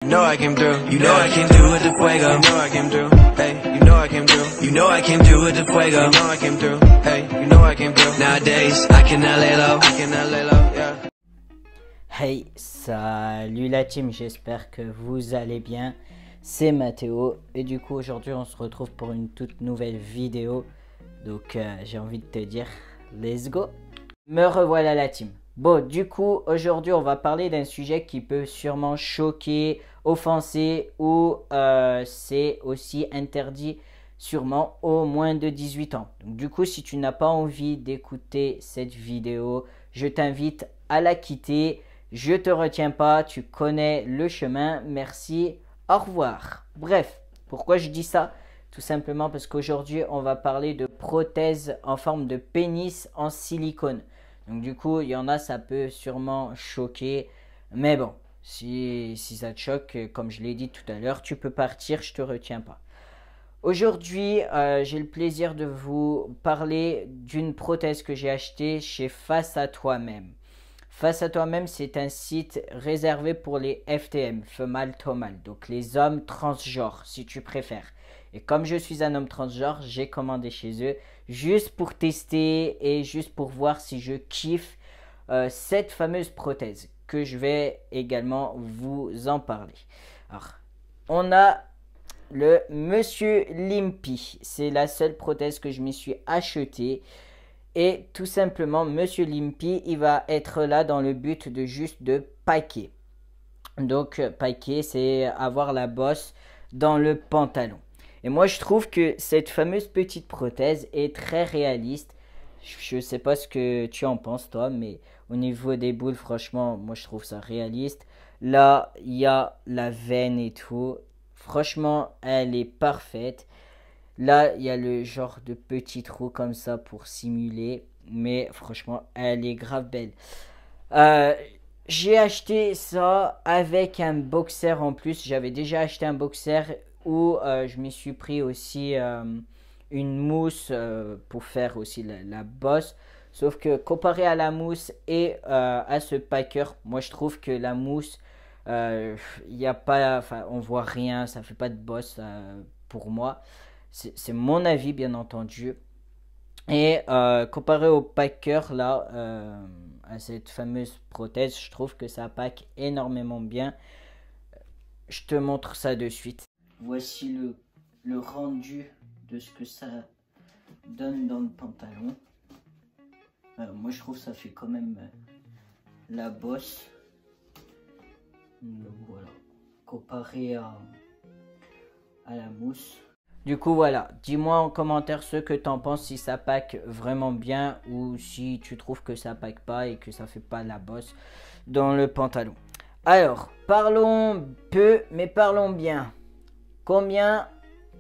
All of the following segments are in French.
know I came through. You know I came through with the fuego. You know I came through. Hey, you know I came through. You know I came through with the fuego. You know I came through. Hey, you know I came through. Nowadays, I cannot lay low. I cannot lay low, yeah. Hey, salut la team, j'espère que vous allez bien. C'est Mathéo et du coup aujourd'hui on se retrouve pour une toute nouvelle vidéo. Donc j'ai envie de te dire, let's go. Me revoilà la team. Bon, du coup aujourd'hui on va parler d'un sujet qui peut sûrement choquer, offenser ou c'est aussi interdit sûrement aux moins de 18 ans. Donc du coup si tu n'as pas envie d'écouter cette vidéo, je t'invite à la quitter. Je te retiens pas, tu connais le chemin, merci, au revoir. Bref, pourquoi je dis ça? Tout simplement parce qu'aujourd'hui, on va parler de prothèses en forme de pénis en silicone. Donc du coup, il y en a, ça peut sûrement choquer. Mais bon, si ça te choque, comme je l'ai dit tout à l'heure, tu peux partir, je te retiens pas. Aujourd'hui, j'ai le plaisir de vous parler d'une prothèse que j'ai achetée chez Face à Toi-même. Face à Toi-même, c'est un site réservé pour les FTM, female to male, donc les hommes transgenres, si tu préfères. Et comme je suis un homme transgenre, j'ai commandé chez eux juste pour tester et juste pour voir si je kiffe cette fameuse prothèse que je vais également vous en parler. Alors, on a le Monsieur Limpy, c'est la seule prothèse que je me suis achetée. Et tout simplement, Monsieur Limpy, il va être là dans le but de juste de paquer. Donc, paquer, c'est avoir la bosse dans le pantalon. Et moi, je trouve que cette fameuse petite prothèse est très réaliste. Je ne sais pas ce que tu en penses, toi, mais au niveau des boules, franchement, moi, je trouve ça réaliste. Là, il y a la veine et tout. Franchement, elle est parfaite. Là, il y a le genre de petit trou comme ça pour simuler. Mais franchement, elle est grave belle. J'ai acheté ça avec un boxer en plus. J'avais déjà acheté un boxer où je me suis pris aussi une mousse pour faire aussi la bosse. Sauf que comparé à la mousse et à ce packer, moi je trouve que la mousse, il n'y a pas, enfin on voit rien, ça fait pas de bosse pour moi. C'est mon avis, bien entendu. Et comparé au packer, là, à cette fameuse prothèse, je trouve que ça pack énormément bien. Je te montre ça de suite. Voici le rendu de ce que ça donne dans le pantalon. Moi, je trouve que ça fait quand même la bosse. Donc, voilà. Comparé à la mousse. Du coup voilà, dis-moi en commentaire ce que t'en penses, si ça pack vraiment bien ou si tu trouves que ça pack pas et que ça fait pas la bosse dans le pantalon. Alors, parlons peu mais parlons bien. Combien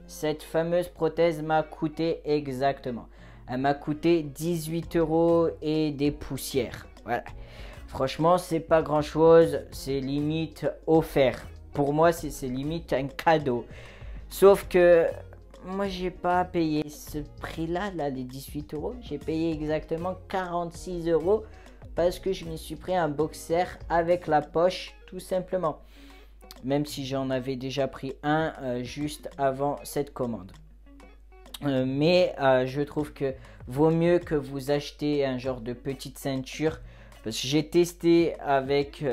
cette fameuse prothèse m'a coûté exactement? Elle m'a coûté 18 € et des poussières. Voilà. Franchement, c'est pas grand chose, c'est limite offert. Pour moi, c'est limite un cadeau. Sauf que moi, j'ai pas payé ce prix-là, là, les 18 €. J'ai payé exactement 46 € parce que je me suis pris un boxer avec la poche, tout simplement. Même si j'en avais déjà pris un juste avant cette commande. Mais je trouve que vaut mieux que vous achetez un genre de petite ceinture. Parce que j'ai testé avec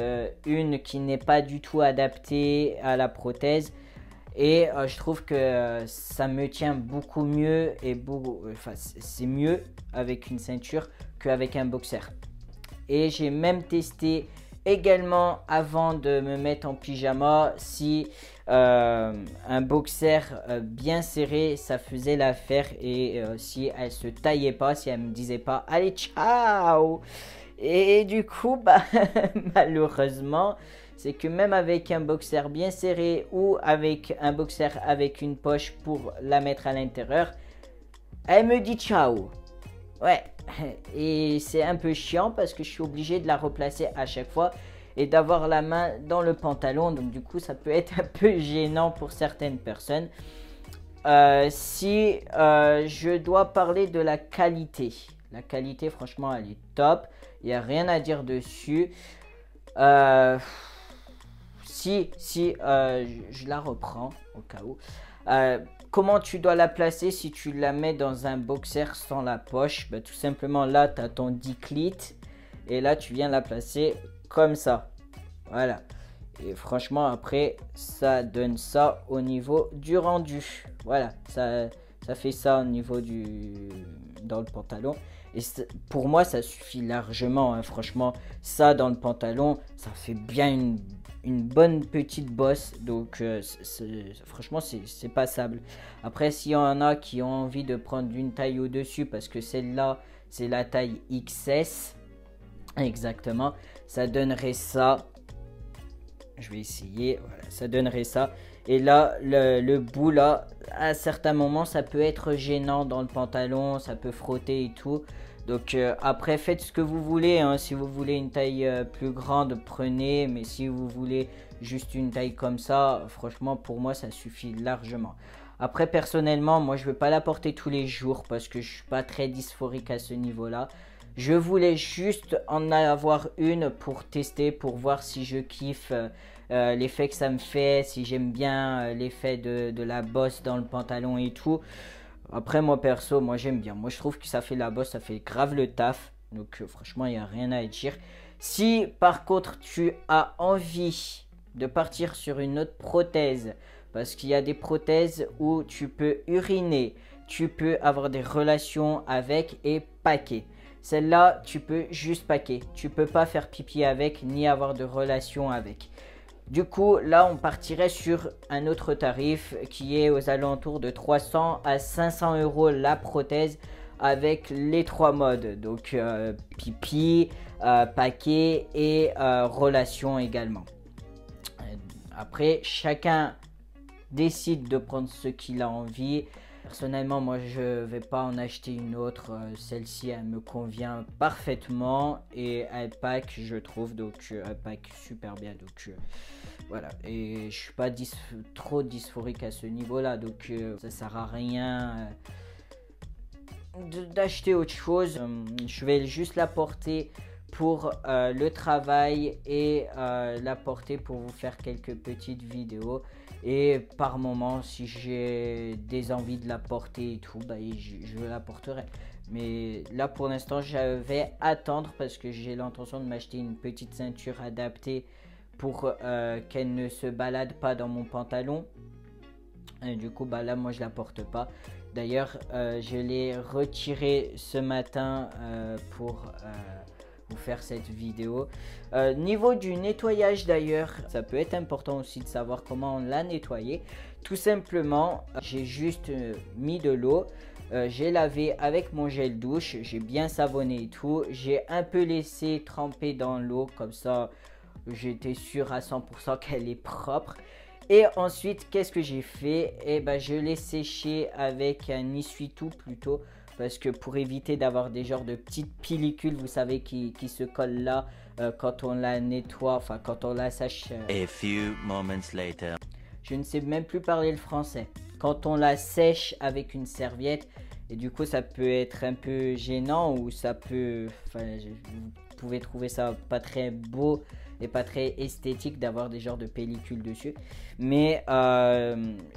une qui n'est pas du tout adaptée à la prothèse. Et je trouve que ça me tient beaucoup mieux et c'est mieux avec une ceinture qu'avec un boxer. Et j'ai même testé également avant de me mettre en pyjama si un boxer bien serré ça faisait l'affaire et si elle se taillait pas, si elle me disait pas allez ciao. Et du coup bah malheureusement c'est que même avec un boxer bien serré ou avec un boxer avec une poche pour la mettre à l'intérieur, elle me dit ciao. Ouais, et c'est un peu chiant parce que je suis obligé de la replacer à chaque fois et d'avoir la main dans le pantalon. Donc du coup, ça peut être un peu gênant pour certaines personnes. Si je dois parler de la qualité. La qualité, franchement, elle est top. Il n'y a rien à dire dessus. je la reprends au cas où. Comment tu dois la placer si tu la mets dans un boxer sans la poche? Tout simplement là tu as ton diclit et là tu viens la placer comme ça. Voilà. Et franchement après ça donne ça au niveau du rendu. Voilà, ça fait ça au niveau dans le pantalon. Et pour moi ça suffit largement, hein. Franchement ça dans le pantalon ça fait bien une bonne petite bosse. Donc franchement c'est passable. Après s'il y en a qui ont envie de prendre une taille au dessus, parce que celle-là c'est la taille XS exactement, ça donnerait ça. Je vais essayer, voilà, ça donnerait ça. Et là, le bout là, à certains moments, ça peut être gênant dans le pantalon, ça peut frotter et tout. Donc après, faites ce que vous voulez, hein. Si vous voulez une taille plus grande, prenez. Mais si vous voulez juste une taille comme ça, franchement, pour moi, ça suffit largement. Après, personnellement, moi, je ne vais pas la porter tous les jours parce que je ne suis pas très dysphorique à ce niveau-là. Je voulais juste en avoir une pour tester, pour voir si je kiffe l'effet que ça me fait, si j'aime bien l'effet de la bosse dans le pantalon et tout. Après moi perso, moi j'aime bien. Moi je trouve que ça fait la bosse, ça fait grave le taf. Donc franchement il n'y a rien à dire. Si par contre tu as envie de partir sur une autre prothèse, parce qu'il y a des prothèses où tu peux uriner, tu peux avoir des relations avec et paquer. Celle-là, tu peux juste paquer. Tu peux pas faire pipi avec ni avoir de relation avec. Du coup, là, on partirait sur un autre tarif qui est aux alentours de 300 à 500 € la prothèse avec les 3 modes. Donc, pipi, paquet et relation également. Après, chacun décide de prendre ce qu'il a envie. Personnellement, moi, je vais pas en acheter une autre. Celle-ci, elle me convient parfaitement et elle pack, je trouve. Donc, elle pack super bien. Donc, voilà. Et je suis pas trop dysphorique à ce niveau-là. Donc, ça sert à rien d'acheter autre chose. Je vais juste la porter pour le travail et la porter pour vous faire quelques petites vidéos. Et par moment, si j'ai des envies de la porter et tout, je la porterai. Mais là, pour l'instant, je vais attendre parce que j'ai l'intention de m'acheter une petite ceinture adaptée pour qu'elle ne se balade pas dans mon pantalon. Et du coup, là, moi, je la porte pas. D'ailleurs, je l'ai retirée ce matin pour vous faire cette vidéo. Niveau du nettoyage d'ailleurs, ça peut être important aussi de savoir comment on l'a nettoyé. Tout simplement, j'ai juste mis de l'eau, j'ai lavé avec mon gel douche, j'ai bien savonné et tout, j'ai un peu laissé tremper dans l'eau, comme ça j'étais sûr à 100% qu'elle est propre. Et ensuite, qu'est-ce que j'ai fait? Je l'ai séché avec un essuie-tout plutôt, parce que pour éviter d'avoir des genres de petites pellicules, vous savez, qui se collent là quand on la nettoie, enfin quand on la sèche. A few moments later. Je ne sais même plus parler le français. Quand on la sèche avec une serviette, et du coup ça peut être un peu gênant ou ça peut, vous pouvez trouver ça pas très beau et pas très esthétique d'avoir des genres de pellicules dessus. Mais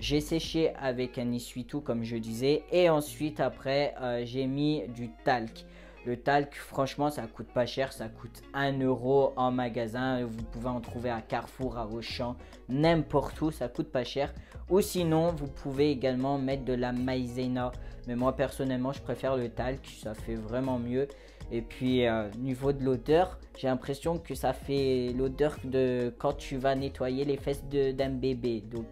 j'ai séché avec un essuie-tout comme je disais. Et ensuite après j'ai mis du talc. Le talc, franchement, ça coûte pas cher. Ça coûte 1 € en magasin. Vous pouvez en trouver à Carrefour, à Auchan, n'importe où. Ça coûte pas cher. Ou sinon, vous pouvez également mettre de la maïzena. Mais moi, personnellement, je préfère le talc. Ça fait vraiment mieux. Et puis, niveau de l'odeur, j'ai l'impression que ça fait l'odeur de quand tu vas nettoyer les fesses d'un bébé. Donc,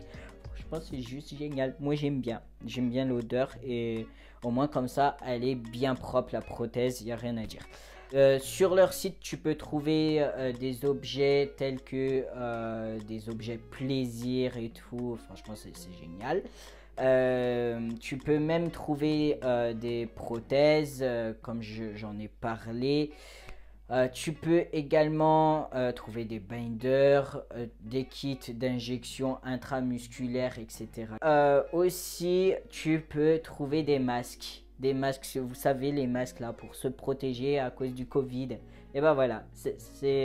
je pense que c'est juste génial. Moi, j'aime bien. J'aime bien l'odeur et au moins comme ça, elle est bien propre, la prothèse. Il n'y a rien à dire. Sur leur site, tu peux trouver des objets tels que des objets plaisir et tout. Franchement, c'est génial. Tu peux même trouver des prothèses comme j'en ai parlé. Tu peux également trouver des binders, des kits d'injection intramusculaire, etc. Aussi, tu peux trouver des masques. Des masques, vous savez, les masques là pour se protéger à cause du Covid. Et ben voilà,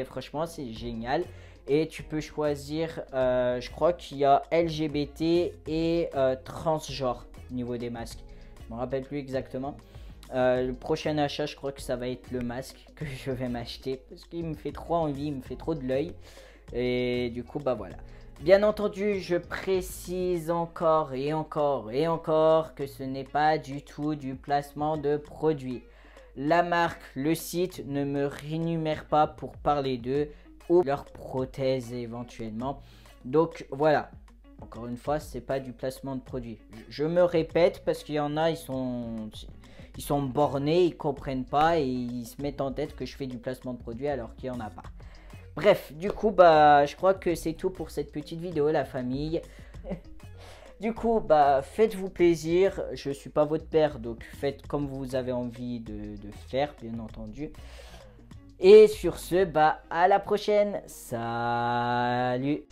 franchement, c'est génial. Et tu peux choisir, je crois qu'il y a LGBT et transgenre au niveau des masques. Je ne me rappelle plus exactement. Le prochain achat, je crois que ça va être le masque que je vais m'acheter. Parce qu'il me fait trop envie, il me fait trop de l'œil. Et du coup, bah voilà. Bien entendu, je précise encore et encore et encore que ce n'est pas du tout du placement de produits. La marque, le site ne me rémunère pas pour parler d'eux ou leurs prothèses éventuellement. Donc voilà, encore une fois, c'est pas du placement de produits. Je me répète parce qu'il y en a, ils sont bornés, ils comprennent pas et ils se mettent en tête que je fais du placement de produits alors qu'il n'y en a pas. Bref, du coup, bah, je crois que c'est tout pour cette petite vidéo, la famille. Du coup, bah, faites-vous plaisir. Je suis pas votre père, donc faites comme vous avez envie de faire, bien entendu. Et sur ce, bah, à la prochaine. Salut!